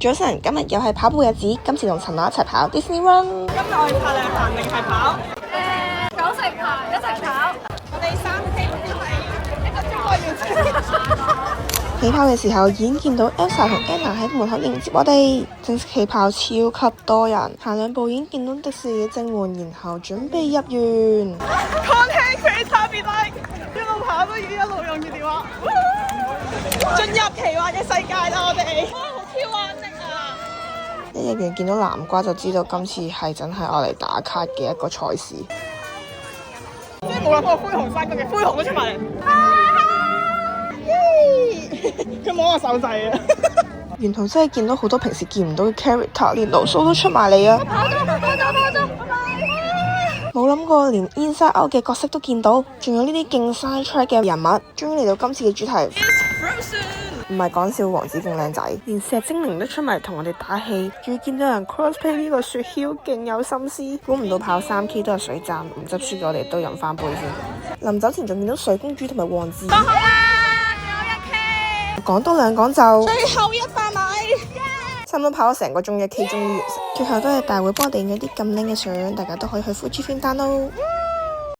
早晨，今日又係跑步日子，今次同陳樂一齊跑 Disney Run。今日我哋策略行定係跑9成行，一齊跑。我哋3K 係1個鐘內完成。起跑嘅時候已經見到 Elsa 同 Anna 喺門口迎接我哋。正式起跑超級多人，行2步已經見到迪士尼正門，然後準備入園。Content creator be like，一路跑都要一路用住電話。進入奇幻嘅世界啦，我哋。哇，好超幻力啊！一入園見到南瓜就知道今次係真係我嚟打卡嘅一個賽事。即係冇諗過灰熊山咁嘅灰熊都出埋嚟。佢摸我手仔啊！沿途真係見到好多平時見唔到嘅 character， 連盧蘇都出埋嚟啊！跑咗，冇諗過連 Inside Out 嘅角色都見到，仲有呢啲勁 side track 嘅人物，終於嚟到今次嘅主題。唔係講笑，王子勁靚仔，連石精靈都出埋同我哋打氣，仲要見到人 cosplay 呢個雪橇，勁有心思。估唔到跑3K 都有水站，唔執輸嘅我哋都飲翻杯先。臨走前仲見到水公主同埋王子。好啦，仲有1K，講多兩講就最後100米，差唔多跑咗成個鐘，1K 終於完成。最後都係大會幫我哋影咗啲咁靚嘅相，大家都可以去 Fujifilm download。